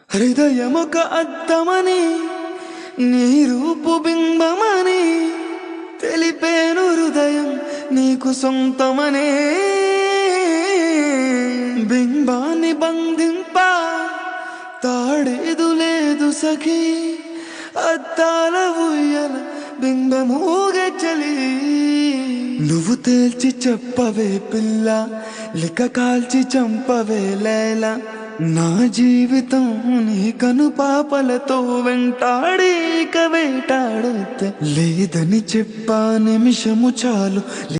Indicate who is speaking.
Speaker 1: హృదయమొక అద్దమని నీ రూపు బింబమని తెలిపేను హృదయం నీకు సొంతమనే. బింబాన్ని బంధింప తాడేదు లేదు సఖీ, అద్దాల ఉయ్యల బింబమూగే చలి. నువ్వు తేల్చి చెప్పవే పిల్ల, లిక కాల్చి చంపవే లైలా. నా జీవితం నీ కను పాపలతో వెంటాడి ఇక వేటాడొద్దే. లేదని చెప్పా నిమిషము చాలు.